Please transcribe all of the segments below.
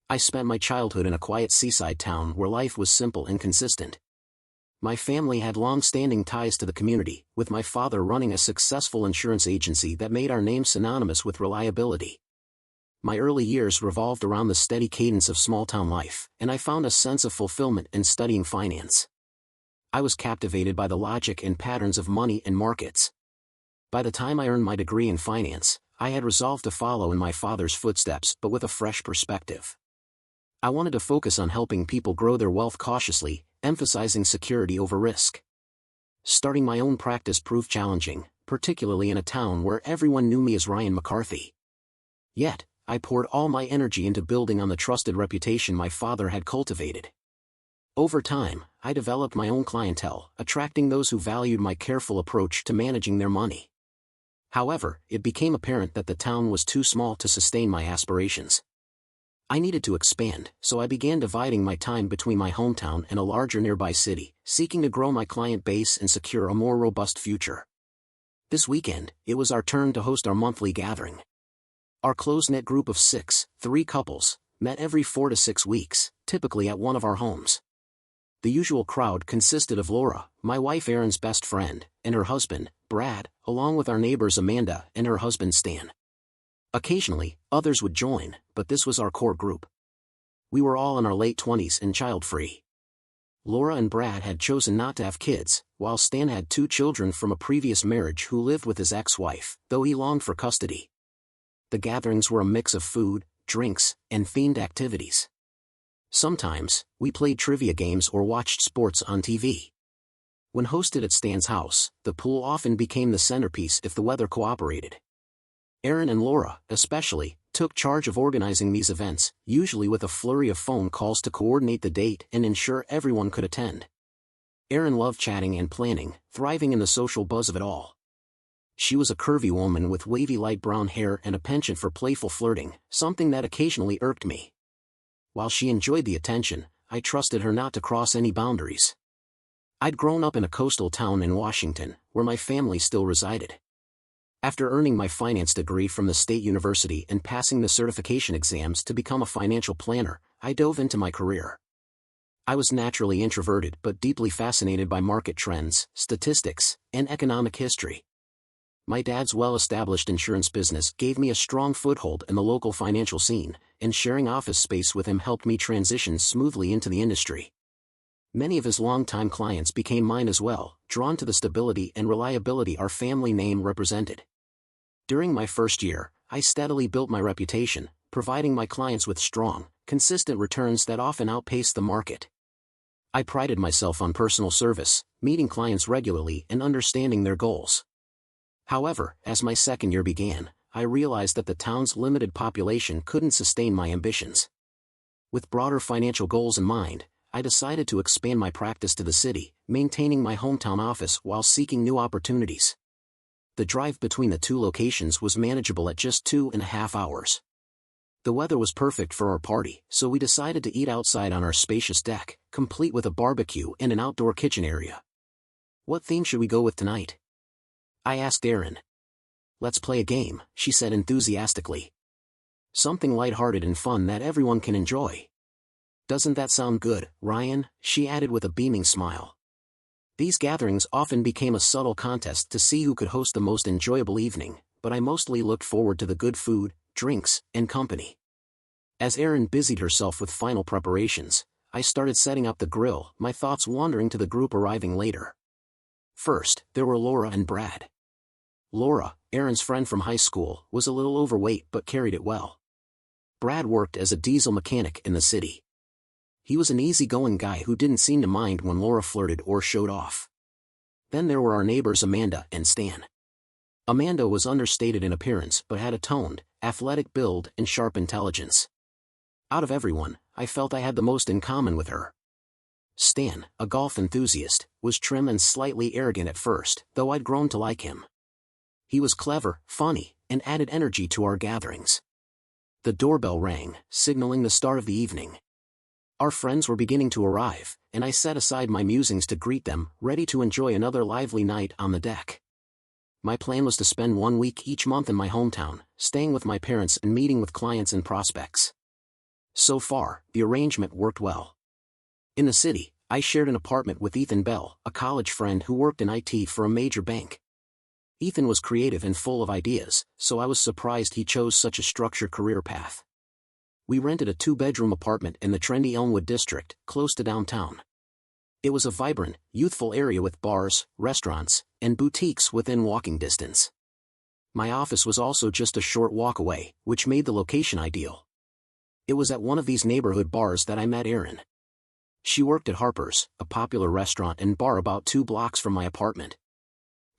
I spent my childhood in a quiet seaside town where life was simple and consistent. My family had long-standing ties to the community, with my father running a successful insurance agency that made our name synonymous with reliability. My early years revolved around the steady cadence of small-town life, and I found a sense of fulfillment in studying finance. I was captivated by the logic and patterns of money and markets. By the time I earned my degree in finance, I had resolved to follow in my father's footsteps but with a fresh perspective. I wanted to focus on helping people grow their wealth cautiously, emphasizing security over risk. Starting my own practice proved challenging, particularly in a town where everyone knew me as Ryan McCarthy. Yet, I poured all my energy into building on the trusted reputation my father had cultivated. Over time, I developed my own clientele, attracting those who valued my careful approach to managing their money. However, it became apparent that the town was too small to sustain my aspirations. I needed to expand, so I began dividing my time between my hometown and a larger nearby city, seeking to grow my client base and secure a more robust future. This weekend, it was our turn to host our monthly gathering. Our close-knit group of 3 couples, met every 4 to 6 weeks, typically at one of our homes. The usual crowd consisted of Laura, my wife Erin's best friend, and her husband, Brad, along with our neighbors Amanda and her husband Stan. Occasionally, others would join, but this was our core group. We were all in our late 20s and child-free. Laura and Brad had chosen not to have kids, while Stan had 2 children from a previous marriage who lived with his ex-wife, though he longed for custody. The gatherings were a mix of food, drinks, and themed activities. Sometimes, we played trivia games or watched sports on TV. When hosted at Stan's house, the pool often became the centerpiece if the weather cooperated. Erin and Laura, especially, took charge of organizing these events, usually with a flurry of phone calls to coordinate the date and ensure everyone could attend. Erin loved chatting and planning, thriving in the social buzz of it all. She was a curvy woman with wavy light brown hair and a penchant for playful flirting, something that occasionally irked me. While she enjoyed the attention, I trusted her not to cross any boundaries. I'd grown up in a coastal town in Washington, where my family still resided. After earning my finance degree from the state university and passing the certification exams to become a financial planner, I dove into my career. I was naturally introverted but deeply fascinated by market trends, statistics, and economic history. My dad's well-established insurance business gave me a strong foothold in the local financial scene, and sharing office space with him helped me transition smoothly into the industry. Many of his longtime clients became mine as well, drawn to the stability and reliability our family name represented. During my first year, I steadily built my reputation, providing my clients with strong, consistent returns that often outpaced the market. I prided myself on personal service, meeting clients regularly and understanding their goals. However, as my second year began, I realized that the town's limited population couldn't sustain my ambitions. With broader financial goals in mind, I decided to expand my practice to the city, maintaining my hometown office while seeking new opportunities. The drive between the 2 locations was manageable at just 2.5 hours. The weather was perfect for our party, so we decided to eat outside on our spacious deck, complete with a barbecue and an outdoor kitchen area. "What theme should we go with tonight?" I asked Erin. "Let's play a game," she said enthusiastically. "Something lighthearted and fun that everyone can enjoy." "Doesn't that sound good, Ryan?" she added with a beaming smile. These gatherings often became a subtle contest to see who could host the most enjoyable evening, but I mostly looked forward to the good food, drinks, and company. As Erin busied herself with final preparations, I started setting up the grill, my thoughts wandering to the group arriving later. First, there were Laura and Brad. Laura, Erin's friend from high school, was a little overweight but carried it well. Brad worked as a diesel mechanic in the city. He was an easygoing guy who didn't seem to mind when Laura flirted or showed off. Then there were our neighbors Amanda and Stan. Amanda was understated in appearance but had a toned, athletic build and sharp intelligence. Out of everyone, I felt I had the most in common with her. Stan, a golf enthusiast, was trim and slightly arrogant at first, though I'd grown to like him. He was clever, funny, and added energy to our gatherings. The doorbell rang, signaling the start of the evening. Our friends were beginning to arrive, and I set aside my musings to greet them, ready to enjoy another lively night on the deck. My plan was to spend 1 week each month in my hometown, staying with my parents and meeting with clients and prospects. So far, the arrangement worked well. In the city, I shared an apartment with Ethan Bell, a college friend who worked in IT for a major bank. Ethan was creative and full of ideas, so I was surprised he chose such a structured career path. We rented a 2-bedroom apartment in the trendy Elmwood district, close to downtown. It was a vibrant, youthful area with bars, restaurants, and boutiques within walking distance. My office was also just a short walk away, which made the location ideal. It was at one of these neighborhood bars that I met Erin. She worked at Harper's, a popular restaurant and bar about 2 blocks from my apartment.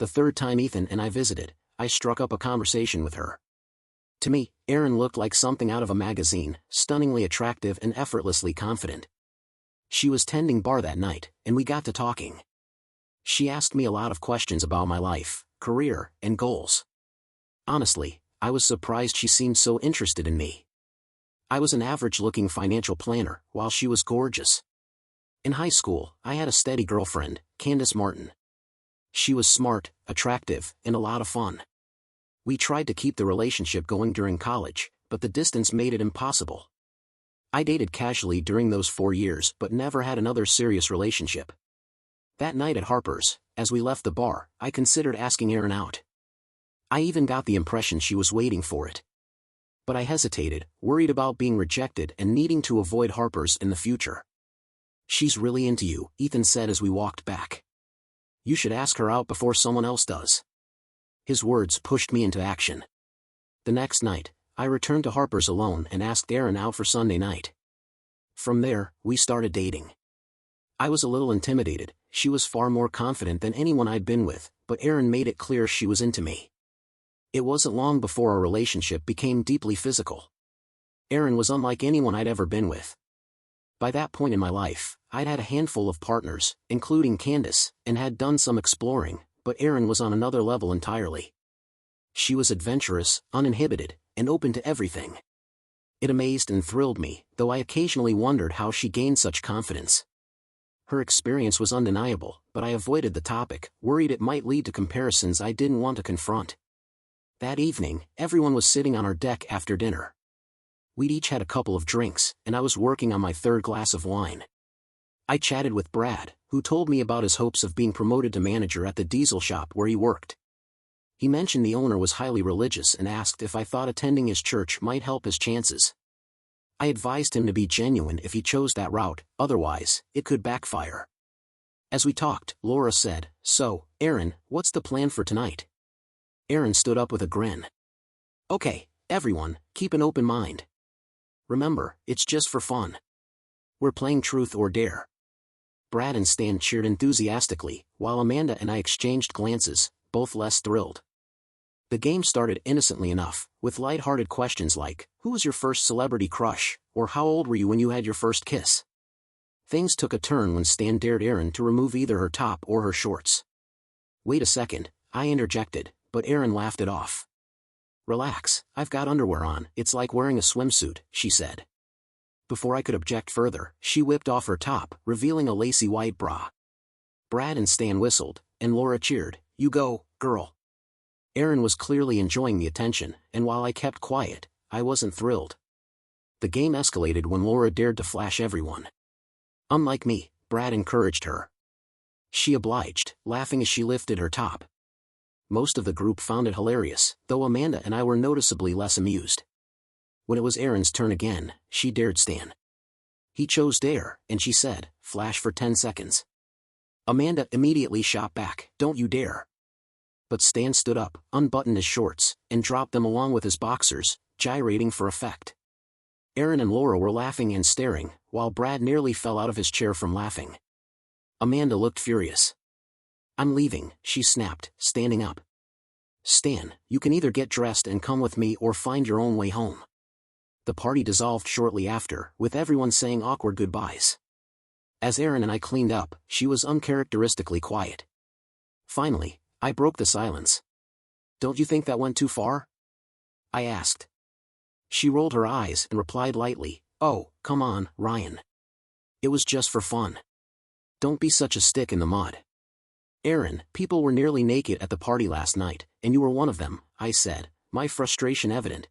The third time Ethan and I visited, I struck up a conversation with her. To me, Erin looked like something out of a magazine, stunningly attractive and effortlessly confident. She was tending bar that night, and we got to talking. She asked me a lot of questions about my life, career, and goals. Honestly, I was surprised she seemed so interested in me. I was an average-looking financial planner, while she was gorgeous. In high school, I had a steady girlfriend, Candace Martin. She was smart, attractive, and a lot of fun. We tried to keep the relationship going during college, but the distance made it impossible. I dated casually during those 4 years but never had another serious relationship. That night at Harper's, as we left the bar, I considered asking Erin out. I even got the impression she was waiting for it. But I hesitated, worried about being rejected and needing to avoid Harper's in the future. "She's really into you," Ethan said as we walked back. "You should ask her out before someone else does." His words pushed me into action. The next night, I returned to Harper's alone and asked Erin out for Sunday night. From there, we started dating. I was a little intimidated. She was far more confident than anyone I'd been with, but Erin made it clear she was into me. It wasn't long before our relationship became deeply physical. Erin was unlike anyone I'd ever been with. By that point in my life, I'd had a handful of partners, including Candace, and had done some exploring, but Erin was on another level entirely. She was adventurous, uninhibited, and open to everything. It amazed and thrilled me, though I occasionally wondered how she gained such confidence. Her experience was undeniable, but I avoided the topic, worried it might lead to comparisons I didn't want to confront. That evening, everyone was sitting on our deck after dinner. We'd each had a couple of drinks, and I was working on my 3rd glass of wine. I chatted with Brad, who told me about his hopes of being promoted to manager at the diesel shop where he worked. He mentioned the owner was highly religious and asked if I thought attending his church might help his chances. I advised him to be genuine if he chose that route, otherwise, it could backfire. As we talked, Laura said, "So, Erin, what's the plan for tonight?" Erin stood up with a grin. "Okay, everyone, keep an open mind. Remember, it's just for fun. We're playing truth or dare." Brad and Stan cheered enthusiastically, while Amanda and I exchanged glances, both less thrilled. The game started innocently enough, with light-hearted questions like, "Who was your first celebrity crush?" or "How old were you when you had your first kiss?" Things took a turn when Stan dared Erin to remove either her top or her shorts. "Wait a second," I interjected, but Erin laughed it off. "Relax, I've got underwear on, it's like wearing a swimsuit," she said. Before I could object further, she whipped off her top, revealing a lacy white bra. Brad and Stan whistled, and Laura cheered, "You go, girl." Erin was clearly enjoying the attention, and while I kept quiet, I wasn't thrilled. The game escalated when Laura dared to flash everyone. Unlike me, Brad encouraged her. She obliged, laughing as she lifted her top. Most of the group found it hilarious, though Amanda and I were noticeably less amused. When it was Erin's turn again, she dared Stan. He chose dare, and she said, "Flash for 10 seconds. Amanda immediately shot back, "Don't you dare." But Stan stood up, unbuttoned his shorts, and dropped them along with his boxers, gyrating for effect. Erin and Laura were laughing and staring, while Brad nearly fell out of his chair from laughing. Amanda looked furious. "I'm leaving," she snapped, standing up. "Stan, you can either get dressed and come with me or find your own way home." The party dissolved shortly after, with everyone saying awkward goodbyes. As Erin and I cleaned up, she was uncharacteristically quiet. Finally, I broke the silence. "Don't you think that went too far?" I asked. She rolled her eyes and replied lightly, "Oh, come on, Ryan. It was just for fun. Don't be such a stick in the mud." "Erin, people were nearly naked at the party last night, and you were one of them," I said, my frustration evident.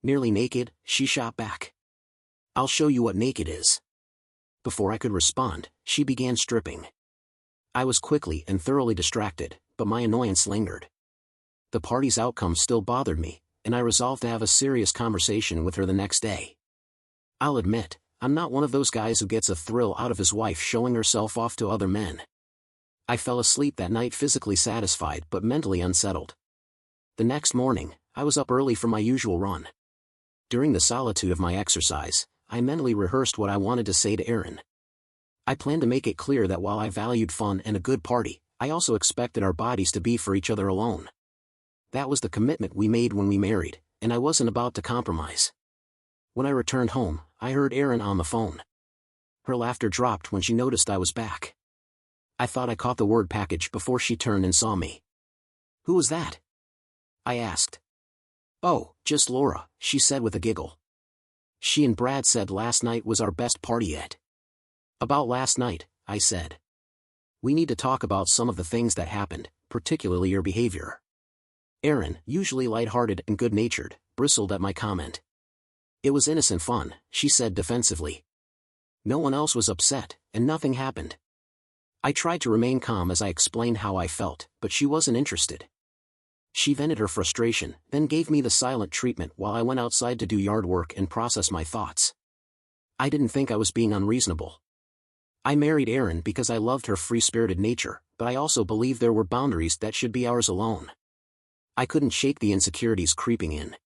"Nearly naked?" she shot back. I'll show you what naked is. Before I could respond, she began stripping. I was quickly and thoroughly distracted, but my annoyance lingered. The party's outcome still bothered me, and I resolved to have a serious conversation with her the next day. I'll admit, I'm not one of those guys who gets a thrill out of his wife showing herself off to other men. I fell asleep that night physically satisfied but mentally unsettled. The next morning, I was up early for my usual run. During the solitude of my exercise, I mentally rehearsed what I wanted to say to Erin. I planned to make it clear that while I valued fun and a good party, I also expected our bodies to be for each other alone. That was the commitment we made when we married, and I wasn't about to compromise. When I returned home, I heard Erin on the phone. Her laughter dropped when she noticed I was back. I thought I caught the word package before she turned and saw me. "Who was that?" I asked. "Oh, just Laura," she said with a giggle. "She and Brad said last night was our best party yet." "About last night," I said. "We need to talk about some of the things that happened, particularly your behavior." Erin, usually lighthearted and good-natured, bristled at my comment. "It was innocent fun," she said defensively. "No one else was upset, and nothing happened." I tried to remain calm as I explained how I felt, but she wasn't interested. She vented her frustration, then gave me the silent treatment while I went outside to do yard work and process my thoughts. I didn't think I was being unreasonable. I married Erin because I loved her free-spirited nature, but I also believed there were boundaries that should be ours alone. I couldn't shake the insecurities creeping in.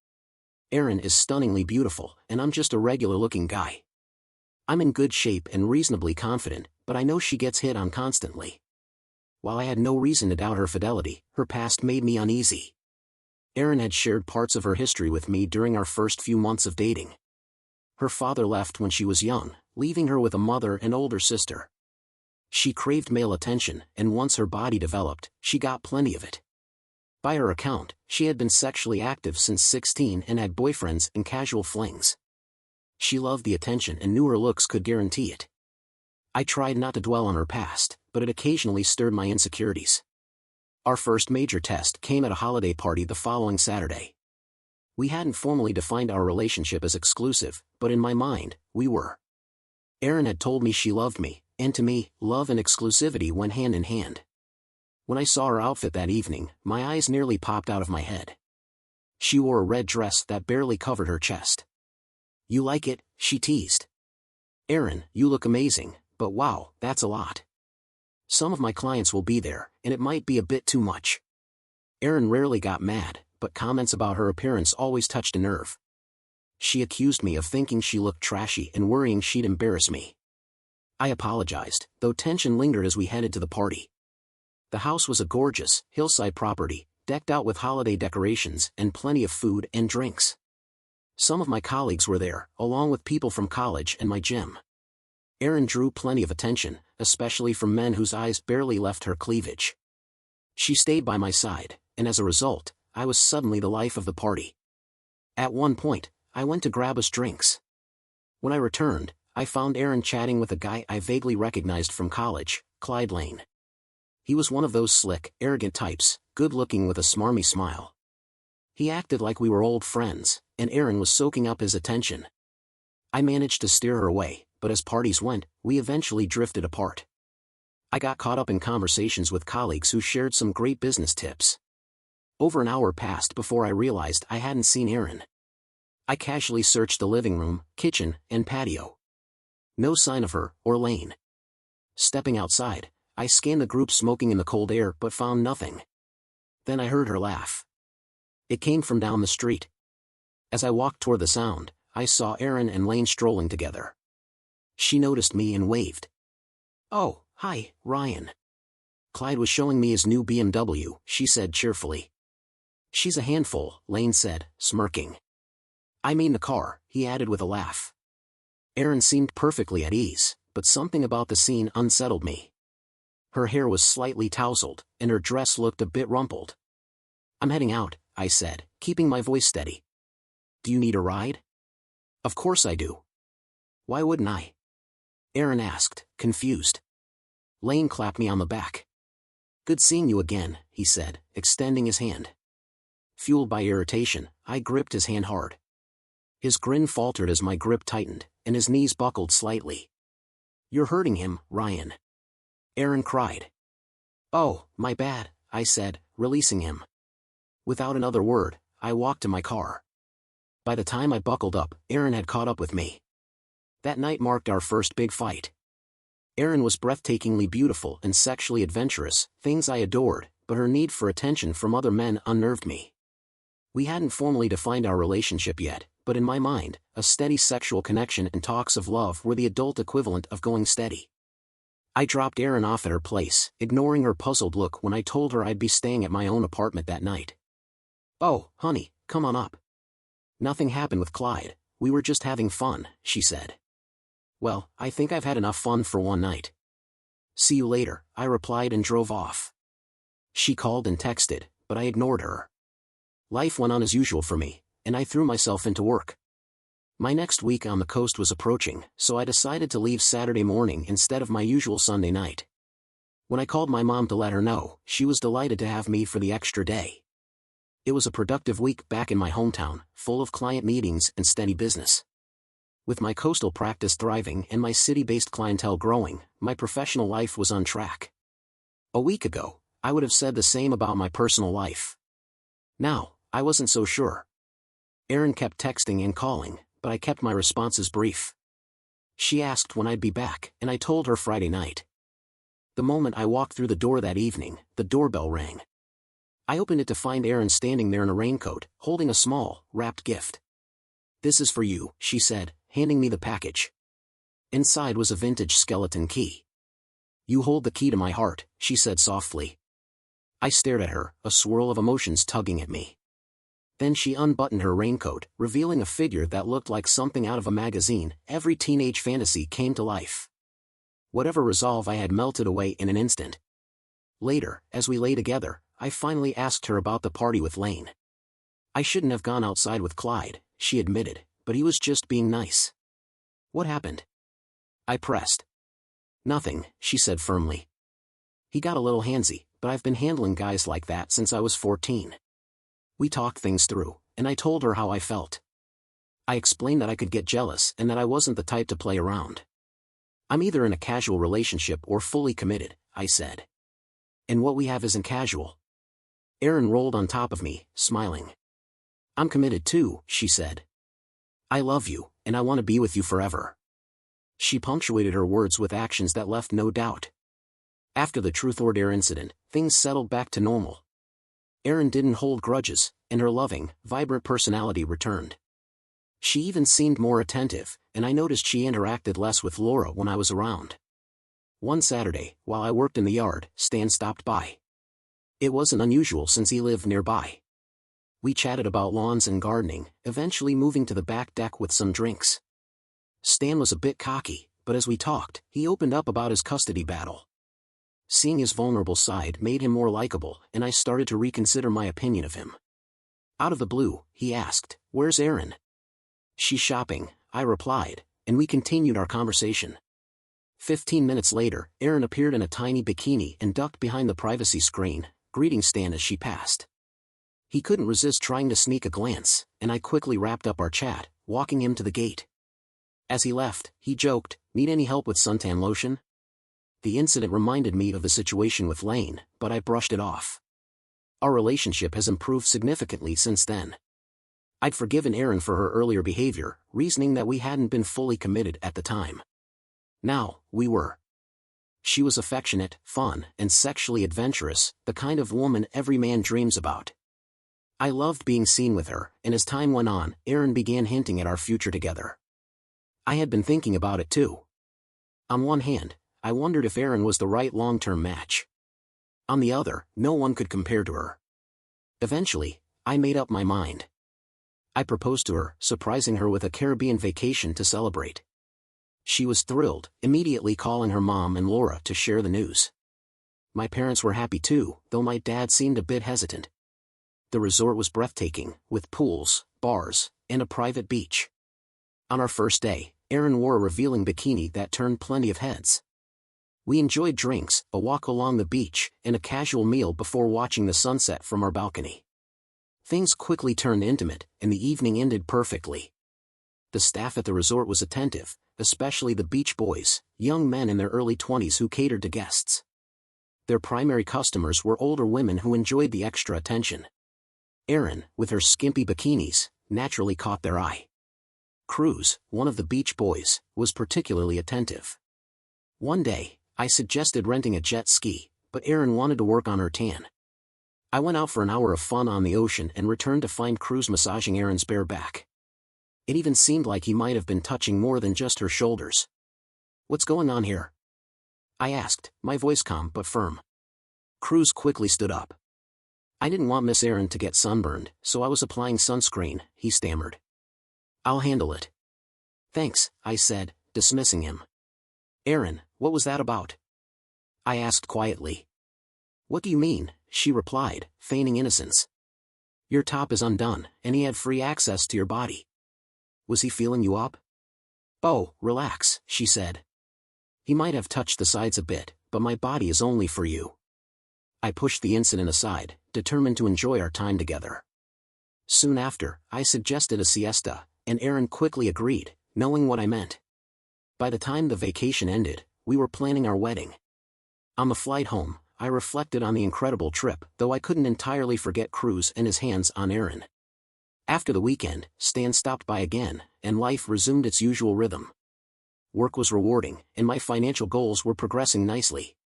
Erin is stunningly beautiful, and I'm just a regular-looking guy. I'm in good shape and reasonably confident, but I know she gets hit on constantly. While I had no reason to doubt her fidelity, her past made me uneasy. Erin had shared parts of her history with me during our first few months of dating. Her father left when she was young, leaving her with a mother and older sister. She craved male attention, and once her body developed, she got plenty of it. By her account, she had been sexually active since 16 and had boyfriends and casual flings. She loved the attention and knew her looks could guarantee it. I tried not to dwell on her past, but it occasionally stirred my insecurities. Our first major test came at a holiday party the following Saturday. We hadn't formally defined our relationship as exclusive, but in my mind, we were. Erin had told me she loved me, and to me, love and exclusivity went hand in hand. When I saw her outfit that evening, my eyes nearly popped out of my head. She wore a red dress that barely covered her chest. "You like it?" she teased. "Erin, you look amazing, but wow, that's a lot. Some of my clients will be there, and it might be a bit too much." Erin rarely got mad, but comments about her appearance always touched a nerve. She accused me of thinking she looked trashy and worrying she'd embarrass me. I apologized, though tension lingered as we headed to the party. The house was a gorgeous, hillside property, decked out with holiday decorations and plenty of food and drinks. Some of my colleagues were there, along with people from college and my gym. Erin drew plenty of attention, especially from men whose eyes barely left her cleavage. She stayed by my side, and as a result, I was suddenly the life of the party. At one point, I went to grab us drinks. When I returned, I found Erin chatting with a guy I vaguely recognized from college, Clyde Lane. He was one of those slick, arrogant types, good-looking with a smarmy smile. He acted like we were old friends, and Erin was soaking up his attention. I managed to steer her away, but as parties went, we eventually drifted apart. I got caught up in conversations with colleagues who shared some great business tips. Over an hour passed before I realized I hadn't seen Erin. I casually searched the living room, kitchen, and patio. No sign of her, or Lane. Stepping outside, I scanned the group smoking in the cold air but found nothing. Then I heard her laugh. It came from down the street. As I walked toward the sound, I saw Erin and Lane strolling together. She noticed me and waved. "Oh, hi, Ryan." "Clyde was showing me his new BMW," she said cheerfully. "She's a handful," Lane said, smirking. "I mean the car," he added with a laugh. Erin seemed perfectly at ease, but something about the scene unsettled me. Her hair was slightly tousled, and her dress looked a bit rumpled. "I'm heading out," I said, keeping my voice steady. "Do you need a ride?" "Of course I do." "Why wouldn't I?" Erin asked, confused. Lane clapped me on the back. "Good seeing you again," he said, extending his hand. Fueled by irritation, I gripped his hand hard. His grin faltered as my grip tightened, and his knees buckled slightly. "You're hurting him, Ryan," Erin cried. "Oh, my bad," I said, releasing him. Without another word, I walked to my car. By the time I buckled up, Erin had caught up with me. That night marked our first big fight. Erin was breathtakingly beautiful and sexually adventurous, things I adored, but her need for attention from other men unnerved me. We hadn't formally defined our relationship yet, but in my mind, a steady sexual connection and talks of love were the adult equivalent of going steady. I dropped Erin off at her place, ignoring her puzzled look when I told her I'd be staying at my own apartment that night. "Oh, honey, come on up. Nothing happened with Clyde, we were just having fun," she said. "Well, I think I've had enough fun for one night. See you later," I replied and drove off. She called and texted, but I ignored her. Life went on as usual for me, and I threw myself into work. My next week on the coast was approaching, so I decided to leave Saturday morning instead of my usual Sunday night. When I called my mom to let her know, she was delighted to have me for the extra day. It was a productive week back in my hometown, full of client meetings and steady business. With my coastal practice thriving and my city-based clientele growing, my professional life was on track. A week ago, I would have said the same about my personal life. Now, I wasn't so sure. Erin kept texting and calling, but I kept my responses brief. She asked when I'd be back, and I told her Friday night. The moment I walked through the door that evening, the doorbell rang. I opened it to find Erin standing there in a raincoat, holding a small, wrapped gift. "This is for you," she said, handing me the package. Inside was a vintage skeleton key. "You hold the key to my heart," she said softly. I stared at her, a swirl of emotions tugging at me. Then she unbuttoned her raincoat, revealing a figure that looked like something out of a magazine. Every teenage fantasy came to life. Whatever resolve I had melted away in an instant. Later, as we lay together, I finally asked her about the party with Lane. "I shouldn't have gone outside with Clyde," she admitted, "but he was just being nice." "What happened?" I pressed. "Nothing," she said firmly. "He got a little handsy, but I've been handling guys like that since I was 14. We talked things through, and I told her how I felt. I explained that I could get jealous and that I wasn't the type to play around. I'm either in a casual relationship or fully committed," I said. "And what we have isn't casual." Erin rolled on top of me, smiling. "I'm committed too," she said. "I love you, and I want to be with you forever." She punctuated her words with actions that left no doubt. After the truth or dare incident, things settled back to normal. Erin didn't hold grudges, and her loving, vibrant personality returned. She even seemed more attentive, and I noticed she interacted less with Laura when I was around. One Saturday, while I worked in the yard, Stan stopped by. It wasn't unusual since he lived nearby. We chatted about lawns and gardening, eventually moving to the back deck with some drinks. Stan was a bit cocky, but as we talked, he opened up about his custody battle. Seeing his vulnerable side made him more likable, and I started to reconsider my opinion of him. Out of the blue, he asked, "Where's Erin?" "She's shopping," I replied, and we continued our conversation. 15 minutes later, Erin appeared in a tiny bikini and ducked behind the privacy screen, greeting Stan as she passed. He couldn't resist trying to sneak a glance, and I quickly wrapped up our chat, walking him to the gate. As he left, he joked, "Need any help with suntan lotion?" The incident reminded me of the situation with Lane, but I brushed it off. Our relationship has improved significantly since then. I'd forgiven Erin for her earlier behavior, reasoning that we hadn't been fully committed at the time. Now, we were. She was affectionate, fun, and sexually adventurous, the kind of woman every man dreams about. I loved being seen with her, and as time went on, Erin began hinting at our future together. I had been thinking about it too. On one hand, I wondered if Erin was the right long-term match. On the other, no one could compare to her. Eventually, I made up my mind. I proposed to her, surprising her with a Caribbean vacation to celebrate. She was thrilled, immediately calling her mom and Laura to share the news. My parents were happy too, though my dad seemed a bit hesitant. The resort was breathtaking, with pools, bars, and a private beach. On our first day, Erin wore a revealing bikini that turned plenty of heads. We enjoyed drinks, a walk along the beach, and a casual meal before watching the sunset from our balcony. Things quickly turned intimate, and the evening ended perfectly. The staff at the resort was attentive, especially the beach boys, young men in their early 20s who catered to guests. Their primary customers were older women who enjoyed the extra attention. Erin, with her skimpy bikinis, naturally caught their eye. Cruz, one of the beach boys, was particularly attentive. One day, I suggested renting a jet ski, but Erin wanted to work on her tan. I went out for an hour of fun on the ocean and returned to find Cruz massaging Erin's bare back. It even seemed like he might have been touching more than just her shoulders. "What's going on here?" I asked, my voice calm but firm. Cruz quickly stood up. "I didn't want Miss Erin to get sunburned, so I was applying sunscreen," he stammered. "I'll handle it." "Thanks," I said, dismissing him. "Erin, what was that about?" I asked quietly. "What do you mean?" she replied, feigning innocence. "Your top is undone, and he had free access to your body. Was he feeling you up?" "Oh, relax," she said. "He might have touched the sides a bit, but my body is only for you." I pushed the incident aside, determined to enjoy our time together. Soon after, I suggested a siesta, and Erin quickly agreed, knowing what I meant. By the time the vacation ended, we were planning our wedding. On the flight home, I reflected on the incredible trip, though I couldn't entirely forget Cruz and his hands on Erin. After the weekend, Stan stopped by again, and life resumed its usual rhythm. Work was rewarding, and my financial goals were progressing nicely.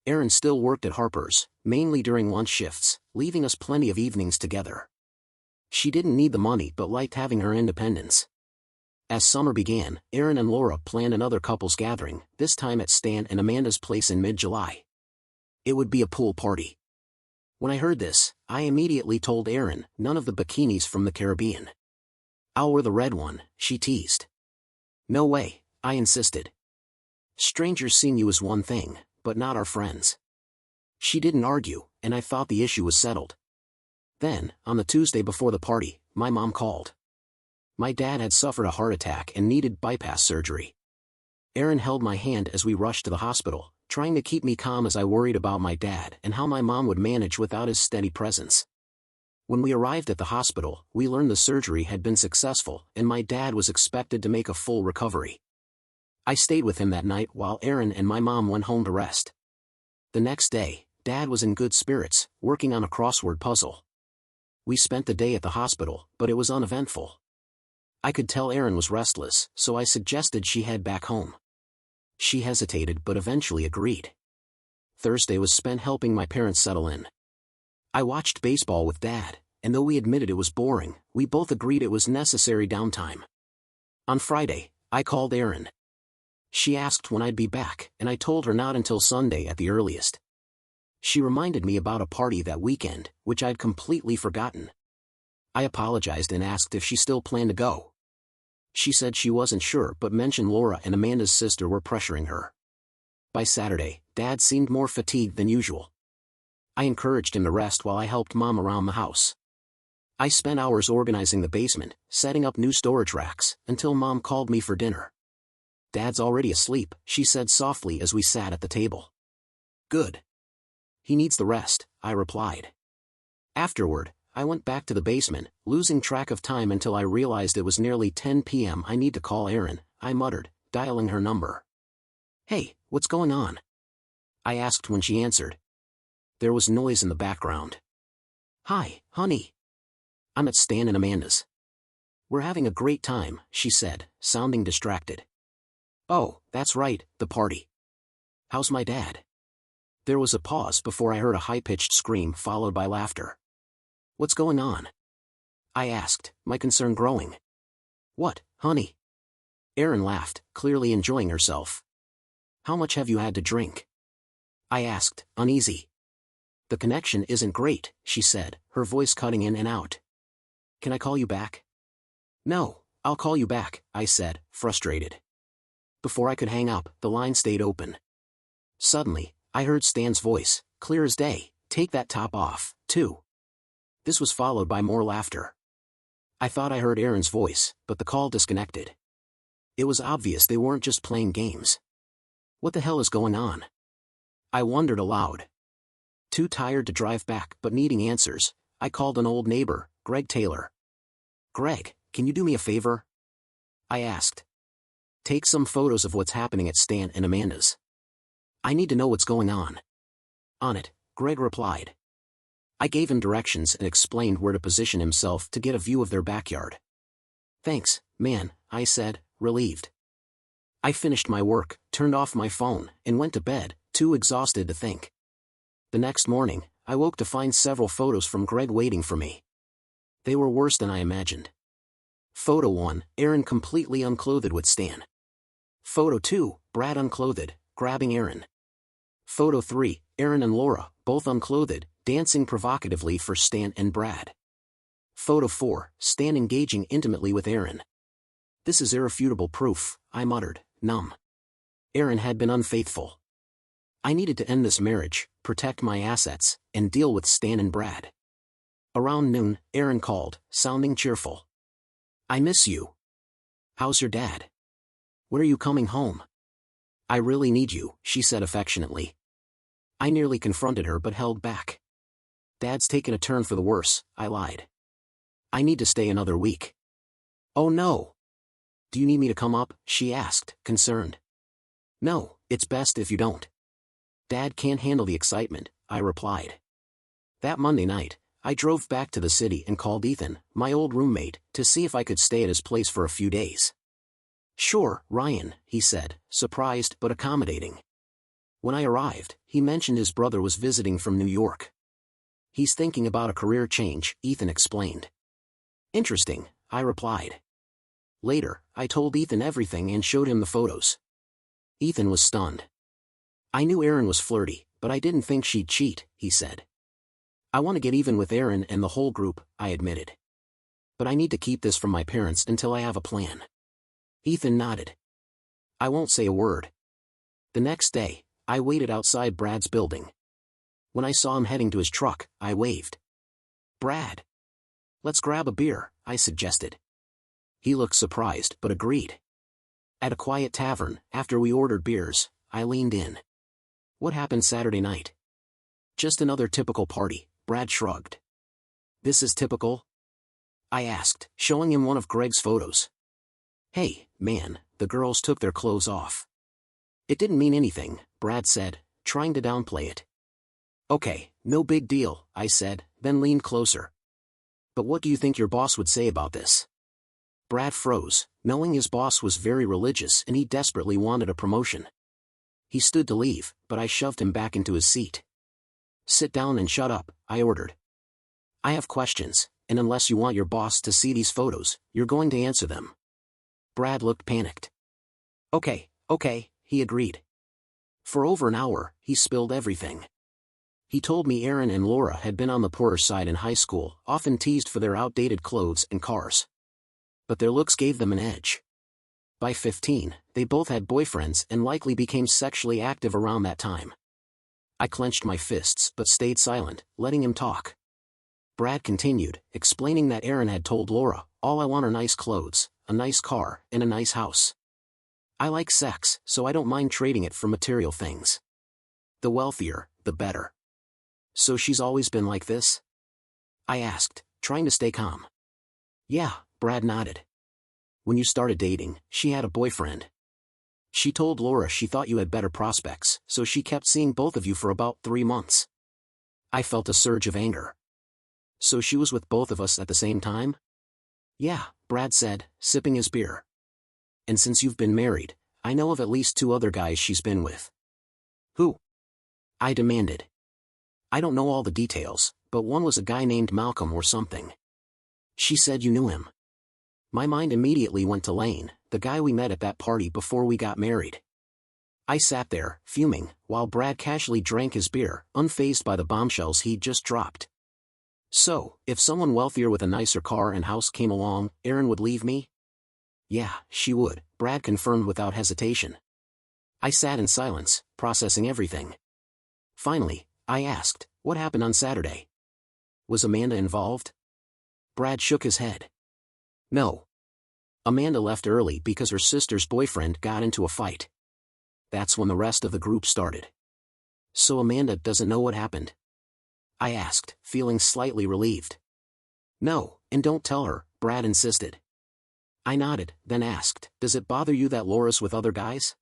Erin still worked at Harper's, mainly during lunch shifts, leaving us plenty of evenings together. She didn't need the money but liked having her independence. As summer began, Erin and Laura planned another couples gathering, this time at Stan and Amanda's place in mid-July. It would be a pool party. When I heard this, I immediately told Erin, none of the bikinis from the Caribbean. "I'll wear the red one," she teased. "No way," I insisted. "Strangers seeing you is one thing, but not our friends." She didn't argue, and I thought the issue was settled. Then, on the Tuesday before the party, my mom called. My dad had suffered a heart attack and needed bypass surgery. Erin held my hand as we rushed to the hospital, trying to keep me calm as I worried about my dad and how my mom would manage without his steady presence. When we arrived at the hospital, we learned the surgery had been successful and my dad was expected to make a full recovery. I stayed with him that night while Erin and my mom went home to rest. The next day, Dad was in good spirits, working on a crossword puzzle. We spent the day at the hospital, but it was uneventful. I could tell Erin was restless, so I suggested she head back home. She hesitated but eventually agreed. Thursday was spent helping my parents settle in. I watched baseball with Dad, and though we admitted it was boring, we both agreed it was necessary downtime. On Friday, I called Erin. She asked when I'd be back, and I told her not until Sunday at the earliest. She reminded me about a party that weekend, which I'd completely forgotten. I apologized and asked if she still planned to go. She said she wasn't sure but mentioned Laura and Amanda's sister were pressuring her. By Saturday, Dad seemed more fatigued than usual. I encouraged him to rest while I helped Mom around the house. I spent hours organizing the basement, setting up new storage racks, until Mom called me for dinner. "Dad's already asleep," she said softly as we sat at the table. "Good. He needs the rest," I replied. Afterward, I went back to the basement, losing track of time until I realized it was nearly 10 p.m. "I need to call Erin," I muttered, dialing her number. "Hey, what's going on?" I asked when she answered. There was noise in the background. "Hi, honey. I'm at Stan and Amanda's. We're having a great time," she said, sounding distracted. "Oh, that's right, the party. How's my dad?" There was a pause before I heard a high-pitched scream followed by laughter. "What's going on?" I asked, my concern growing. "What, honey?" Erin laughed, clearly enjoying herself. "How much have you had to drink?" I asked, uneasy. "The connection isn't great," she said, her voice cutting in and out. "Can I call you back?" "No, I'll call you back," I said, frustrated. Before I could hang up, the line stayed open. Suddenly, I heard Stan's voice, clear as day, "Take that top off, too." This was followed by more laughter. I thought I heard Erin's voice, but the call disconnected. It was obvious they weren't just playing games. What the hell is going on? I wondered aloud. Too tired to drive back but needing answers, I called an old neighbor, Greg Taylor. "Greg, can you do me a favor?" I asked. Take some photos of what's happening at Stan and Amanda's. I need to know what's going on. On it, Greg replied. I gave him directions and explained where to position himself to get a view of their backyard. Thanks, man, I said, relieved. I finished my work, turned off my phone, and went to bed, too exhausted to think. The next morning, I woke to find several photos from Greg waiting for me. They were worse than I imagined. Photo 1, Erin completely unclothed with Stan. Photo 2, Brad unclothed, grabbing Erin. Photo 3, Erin and Laura, both unclothed, dancing provocatively for Stan and Brad. Photo 4, Stan engaging intimately with Erin. This is irrefutable proof, I muttered, numb. Erin had been unfaithful. I needed to end this marriage, protect my assets, and deal with Stan and Brad. Around noon, Erin called, sounding cheerful. I miss you. How's your dad? When are you coming home? I really need you, she said affectionately. I nearly confronted her but held back. Dad's taken a turn for the worse, I lied. I need to stay another week. Oh no. Do you need me to come up? She asked, concerned. No, it's best if you don't. Dad can't handle the excitement, I replied. That Monday night, I drove back to the city and called Ethan, my old roommate, to see if I could stay at his place for a few days. Sure, Ryan, he said, surprised but accommodating. When I arrived, he mentioned his brother was visiting from New York. He's thinking about a career change, Ethan explained. Interesting, I replied. Later, I told Ethan everything and showed him the photos. Ethan was stunned. I knew Erin was flirty, but I didn't think she'd cheat, he said. I want to get even with Erin and the whole group, I admitted. But I need to keep this from my parents until I have a plan. Ethan nodded. I won't say a word. The next day, I waited outside Brad's building. When I saw him heading to his truck, I waved. Brad. Let's grab a beer, I suggested. He looked surprised but agreed. At a quiet tavern, after we ordered beers, I leaned in. What happened Saturday night? Just another typical party, Brad shrugged. This is typical? I asked, showing him one of Greg's photos. Hey, man, the girls took their clothes off. It didn't mean anything, Brad said, trying to downplay it. Okay, no big deal, I said, then leaned closer. But what do you think your boss would say about this? Brad froze, knowing his boss was very religious and he desperately wanted a promotion. He stood to leave, but I shoved him back into his seat. Sit down and shut up, I ordered. I have questions, and unless you want your boss to see these photos, you're going to answer them. Brad looked panicked. Okay, he agreed. For over an hour, he spilled everything. He told me Erin and Laura had been on the poorer side in high school, often teased for their outdated clothes and cars. But their looks gave them an edge. By 15, they both had boyfriends and likely became sexually active around that time. I clenched my fists but stayed silent, letting him talk. Brad continued, explaining that Erin had told Laura, all I want are nice clothes, a nice car, and a nice house. I like sex, so I don't mind trading it for material things. The wealthier, the better. So she's always been like this? I asked, trying to stay calm. Yeah, Brad nodded. When you started dating, she had a boyfriend. She told Laura she thought you had better prospects, so she kept seeing both of you for about 3 months. I felt a surge of anger. So she was with both of us at the same time? Yeah, Brad said, sipping his beer. And since you've been married, I know of at least 2 other guys she's been with. Who? I demanded. I don't know all the details, but one was a guy named Malcolm or something. She said you knew him. My mind immediately went to Lane, the guy we met at that party before we got married. I sat there, fuming, while Brad casually drank his beer, unfazed by the bombshells he'd just dropped. So, if someone wealthier with a nicer car and house came along, Erin would leave me? Yeah, she would, Brad confirmed without hesitation. I sat in silence, processing everything. Finally, I asked, what happened on Saturday? Was Amanda involved? Brad shook his head. No. Amanda left early because her sister's boyfriend got into a fight. That's when the rest of the group started. So Amanda doesn't know what happened? I asked, feeling slightly relieved. No, and don't tell her, Brad insisted. I nodded, then asked, "Does it bother you that Laura's with other guys?"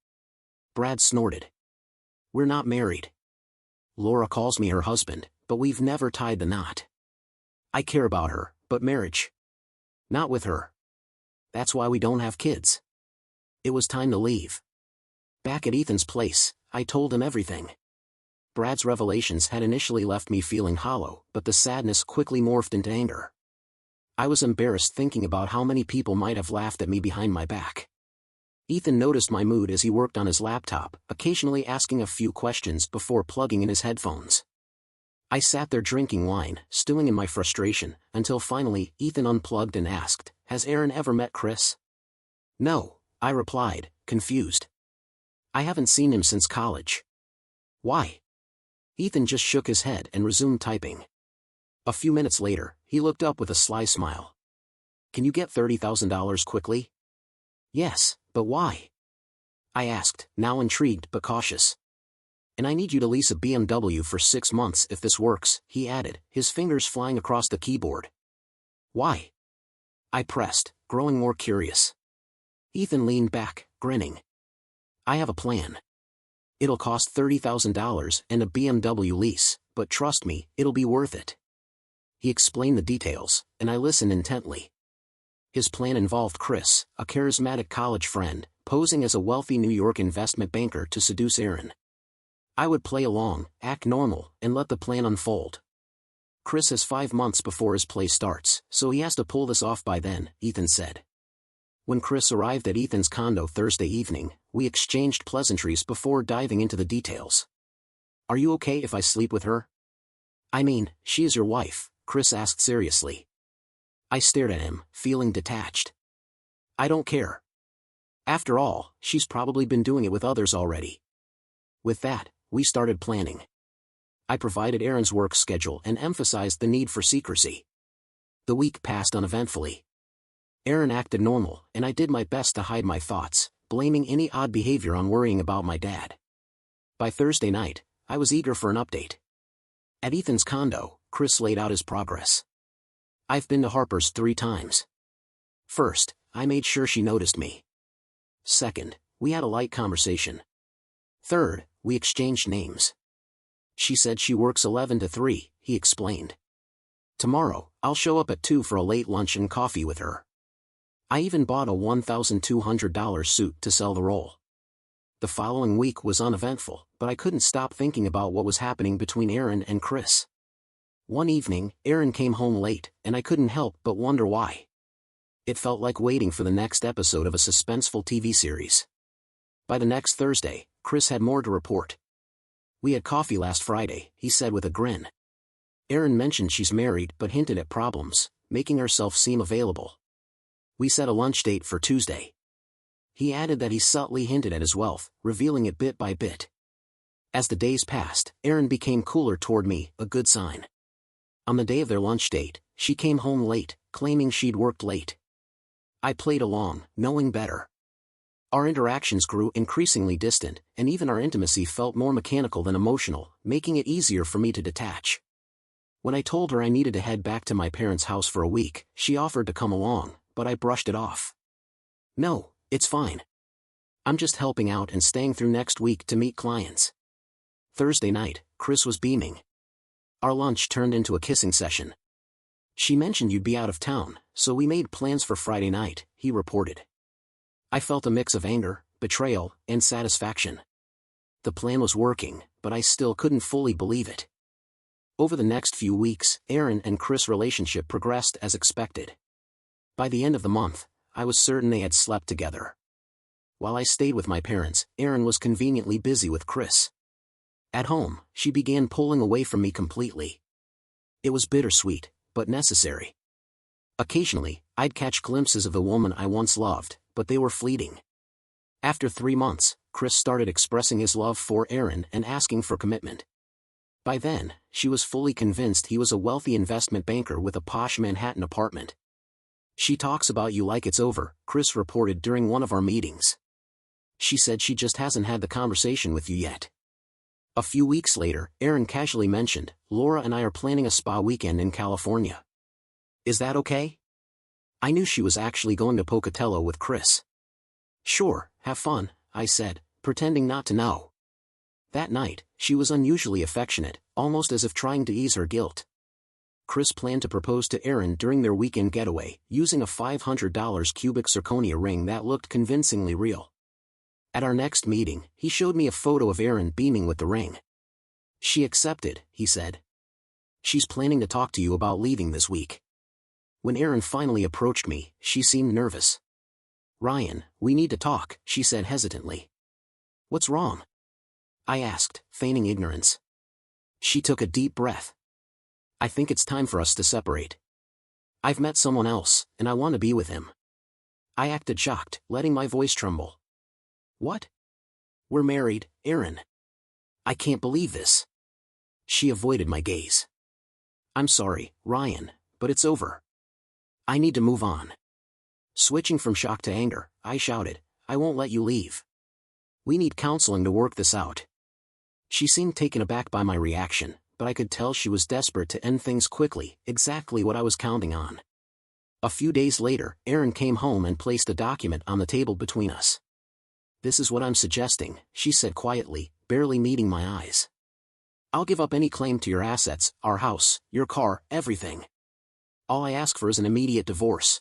Brad snorted. "We're not married. Laura calls me her husband, but we've never tied the knot. I care about her, but marriage? Not with her. That's why we don't have kids." It was time to leave. Back at Ethan's place, I told him everything. Brad's revelations had initially left me feeling hollow, but the sadness quickly morphed into anger. I was embarrassed thinking about how many people might have laughed at me behind my back. Ethan noticed my mood as he worked on his laptop, occasionally asking a few questions before plugging in his headphones. I sat there drinking wine, stewing in my frustration, until finally Ethan unplugged and asked, "Has Erin ever met Chris?" "No," I replied, confused. "I haven't seen him since college." "Why?" Ethan just shook his head and resumed typing. A few minutes later, he looked up with a sly smile. "Can you get $30,000 quickly?" "Yes, but why?" I asked, now intrigued but cautious. "And I need you to lease a BMW for 6 months if this works," he added, his fingers flying across the keyboard. "Why?" I pressed, growing more curious. Ethan leaned back, grinning. "I have a plan. It'll cost $30,000 and a BMW lease, but trust me, it'll be worth it." He explained the details, and I listened intently. His plan involved Chris, a charismatic college friend, posing as a wealthy New York investment banker to seduce Erin. I would play along, act normal, and let the plan unfold. "Chris has 5 months before his play starts, so he has to pull this off by then," Ethan said. When Chris arrived at Ethan's condo Thursday evening, we exchanged pleasantries before diving into the details. "Are you okay if I sleep with her?" "I mean, she is your wife," Chris asked seriously. I stared at him, feeling detached. "I don't care. After all, she's probably been doing it with others already." With that, we started planning. I provided Erin's work schedule and emphasized the need for secrecy. The week passed uneventfully. Erin acted normal, and I did my best to hide my thoughts, blaming any odd behavior on worrying about my dad. By Thursday night, I was eager for an update. At Ethan's condo, Chris laid out his progress. "I've been to Harper's 3 times. First, I made sure she noticed me. Second, we had a light conversation. Third, we exchanged names. She said she works 11 to 3, he explained. Tomorrow, I'll show up at 2 for a late lunch and coffee with her. I even bought a $1,200 suit to sell the role." The following week was uneventful, but I couldn't stop thinking about what was happening between Erin and Chris. One evening, Erin came home late, and I couldn't help but wonder why. It felt like waiting for the next episode of a suspenseful TV series. By the next Thursday, Chris had more to report. "We had coffee last Friday," he said with a grin. Erin mentioned she's married but hinted at problems, making herself seem available. We set a lunch date for Tuesday. He added that he subtly hinted at his wealth, revealing it bit by bit. As the days passed, Erin became cooler toward me, a good sign. On the day of their lunch date, she came home late, claiming she'd worked late. I played along, knowing better. Our interactions grew increasingly distant, and even our intimacy felt more mechanical than emotional, making it easier for me to detach. When I told her I needed to head back to my parents' house for a week, she offered to come along, but I brushed it off. "No, it's fine. I'm just helping out and staying through next week to meet clients." Thursday night, Chris was beaming. Our lunch turned into a kissing session. "She mentioned you'd be out of town, so we made plans for Friday night," he reported. I felt a mix of anger, betrayal, and satisfaction. The plan was working, but I still couldn't fully believe it. Over the next few weeks, Erin and Chris' relationship progressed as expected. By the end of the month, I was certain they had slept together. While I stayed with my parents, Erin was conveniently busy with Chris. At home, she began pulling away from me completely. It was bittersweet, but necessary. Occasionally, I'd catch glimpses of the woman I once loved, but they were fleeting. After 3 months, Chris started expressing his love for Erin and asking for commitment. By then, she was fully convinced he was a wealthy investment banker with a posh Manhattan apartment. "She talks about you like it's over," Chris reported during one of our meetings. "She said she just hasn't had the conversation with you yet." A few weeks later, Erin casually mentioned, "Laura and I are planning a spa weekend in California. Is that okay?" I knew she was actually going to Pocatello with Chris. Sure, have fun, I said, pretending not to know. That night, she was unusually affectionate, almost as if trying to ease her guilt. Chris planned to propose to Erin during their weekend getaway, using a $500 cubic zirconia ring that looked convincingly real. At our next meeting, he showed me a photo of Erin beaming with the ring. She accepted, he said. She's planning to talk to you about leaving this week. When Erin finally approached me, she seemed nervous. Ryan, we need to talk, she said hesitantly. What's wrong? I asked, feigning ignorance. She took a deep breath. I think it's time for us to separate. I've met someone else, and I want to be with him. I acted shocked, letting my voice tremble. What? We're married, Erin. I can't believe this. She avoided my gaze. I'm sorry, Ryan, but it's over. I need to move on. Switching from shock to anger, I shouted, I won't let you leave. We need counseling to work this out. She seemed taken aback by my reaction, but I could tell she was desperate to end things quickly, exactly what I was counting on. A few days later, Erin came home and placed a document on the table between us. This is what I'm suggesting, she said quietly, barely meeting my eyes. I'll give up any claim to your assets, our house, your car, everything. All I ask for is an immediate divorce.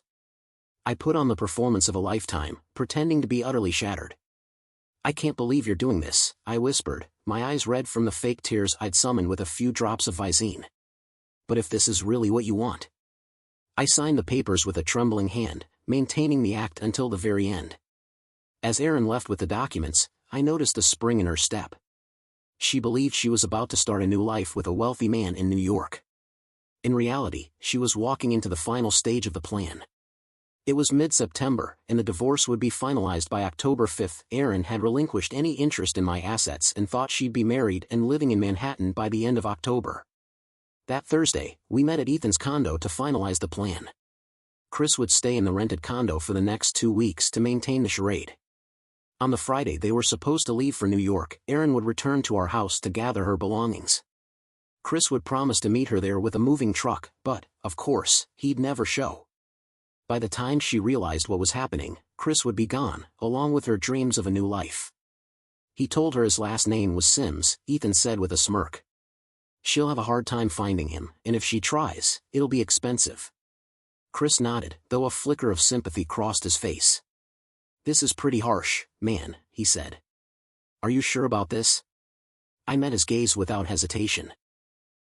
I put on the performance of a lifetime, pretending to be utterly shattered. I can't believe you're doing this, I whispered, my eyes red from the fake tears I'd summoned with a few drops of Visine. But if this is really what you want. I signed the papers with a trembling hand, maintaining the act until the very end. As Erin left with the documents, I noticed a spring in her step. She believed she was about to start a new life with a wealthy man in New York. In reality, she was walking into the final stage of the plan. It was mid-September, and the divorce would be finalized by October 5th. Erin had relinquished any interest in my assets and thought she'd be married and living in Manhattan by the end of October. That Thursday, we met at Ethan's condo to finalize the plan. Chris would stay in the rented condo for the next 2 weeks to maintain the charade. On the Friday they were supposed to leave for New York, Erin would return to our house to gather her belongings. Chris would promise to meet her there with a moving truck, but, of course, he'd never show. By the time she realized what was happening, Chris would be gone, along with her dreams of a new life. He told her his last name was Sims, Ethan said with a smirk. She'll have a hard time finding him, and if she tries, it'll be expensive. Chris nodded, though a flicker of sympathy crossed his face. This is pretty harsh, man, he said. Are you sure about this? I met his gaze without hesitation.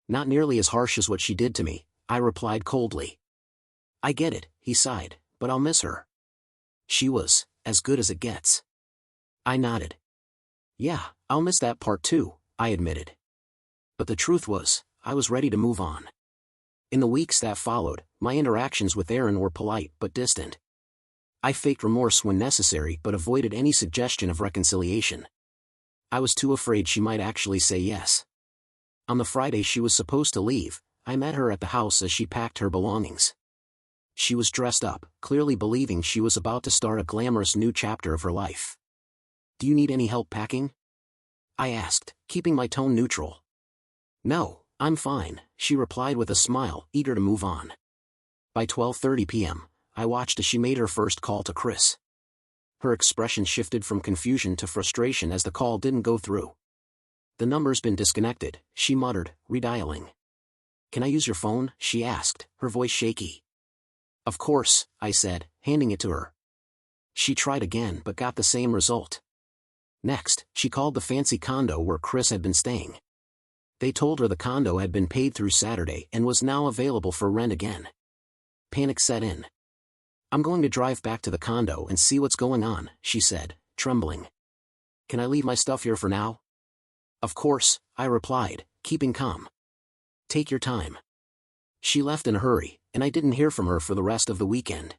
Not nearly as harsh as what she did to me, I replied coldly. I get it, he sighed, but I'll miss her. She was, as good as it gets. I nodded. Yeah, I'll miss that part too, I admitted. But the truth was, I was ready to move on. In the weeks that followed, my interactions with Erin were polite but distant. I faked remorse when necessary but avoided any suggestion of reconciliation. I was too afraid she might actually say yes. On the Friday she was supposed to leave, I met her at the house as she packed her belongings. She was dressed up, clearly believing she was about to start a glamorous new chapter of her life. Do you need any help packing? I asked, keeping my tone neutral. No, I'm fine, she replied with a smile, eager to move on. By 12:30 p.m., I watched as she made her first call to Chris. Her expression shifted from confusion to frustration as the call didn't go through. The number's been disconnected, she muttered, redialing. Can I use your phone? She asked, her voice shaky. Of course, I said, handing it to her. She tried again but got the same result. Next, she called the fancy condo where Chris had been staying. They told her the condo had been paid through Saturday and was now available for rent again. Panic set in. I'm going to drive back to the condo and see what's going on, she said, trembling. Can I leave my stuff here for now? Of course, I replied, keeping calm. Take your time. She left in a hurry, and I didn't hear from her for the rest of the weekend.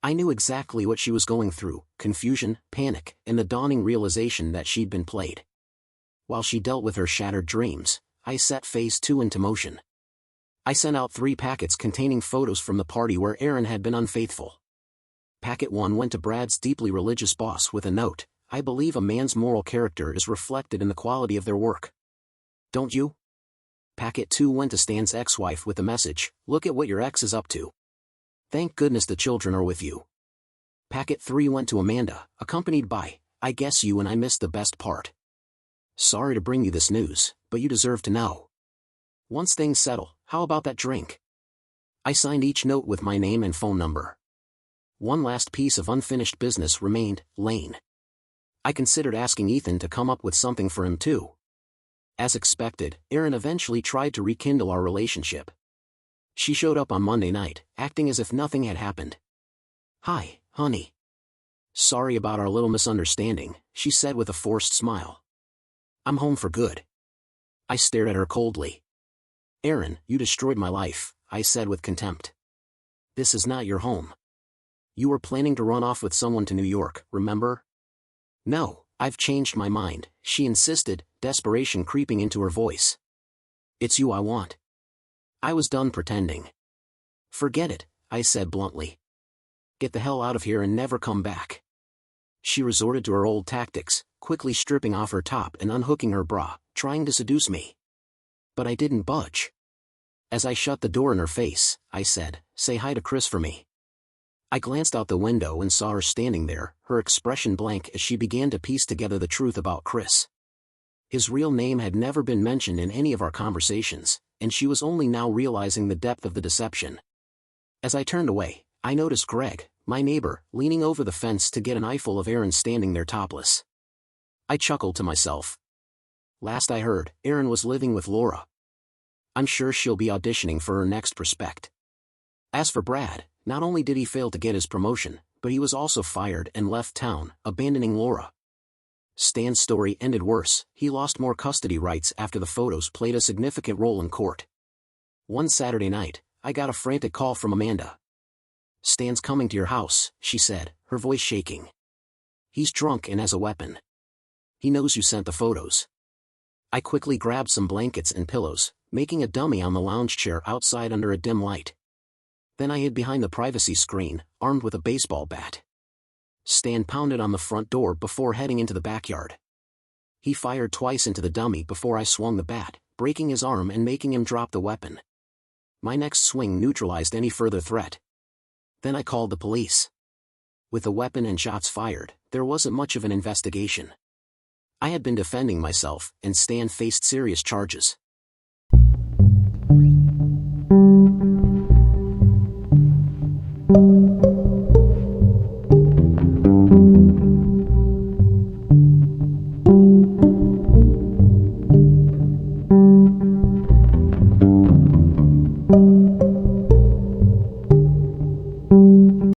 I knew exactly what she was going through, confusion, panic, and the dawning realization that she'd been played. While she dealt with her shattered dreams, I set phase 2 into motion. I sent out 3 packets containing photos from the party where Erin had been unfaithful. Packet 1 went to Brad's deeply religious boss with a note, I believe a man's moral character is reflected in the quality of their work. Don't you? Packet 2 went to Stan's ex-wife with the message, look at what your ex is up to. Thank goodness the children are with you. Packet 3 went to Amanda, accompanied by, I guess you and I missed the best part. Sorry to bring you this news, but you deserve to know. Once things settle, how about that drink? I signed each note with my name and phone number. One last piece of unfinished business remained, Lane. I considered asking Ethan to come up with something for him too. As expected, Erin eventually tried to rekindle our relationship. She showed up on Monday night, acting as if nothing had happened. Hi, honey. Sorry about our little misunderstanding, she said with a forced smile. I'm home for good. I stared at her coldly. Erin, you destroyed my life, I said with contempt. This is not your home. You were planning to run off with someone to New York, remember? No, I've changed my mind, she insisted, desperation creeping into her voice. It's you I want. I was done pretending. Forget it, I said bluntly. Get the hell out of here and never come back. She resorted to her old tactics, quickly stripping off her top and unhooking her bra, trying to seduce me. But I didn't budge. As I shut the door in her face, I said, say hi to Chris for me. I glanced out the window and saw her standing there, her expression blank as she began to piece together the truth about Chris. His real name had never been mentioned in any of our conversations, and she was only now realizing the depth of the deception. As I turned away, I noticed Greg, my neighbor, leaning over the fence to get an eyeful of Erin standing there topless. I chuckled to myself. Last I heard, Erin was living with Laura. I'm sure she'll be auditioning for her next prospect. As for Brad, not only did he fail to get his promotion, but he was also fired and left town, abandoning Laura. Stan's story ended worse. He lost more custody rights after the photos played a significant role in court. One Saturday night, I got a frantic call from Amanda. Stan's coming to your house, she said, her voice shaking. He's drunk and has a weapon. He knows you sent the photos. I quickly grabbed some blankets and pillows, making a dummy on the lounge chair outside under a dim light. Then I hid behind the privacy screen, armed with a baseball bat. Stan pounded on the front door before heading into the backyard. He fired twice into the dummy before I swung the bat, breaking his arm and making him drop the weapon. My next swing neutralized any further threat. Then I called the police. With the weapon and shots fired, there wasn't much of an investigation. I had been defending myself, and Stan faced serious charges.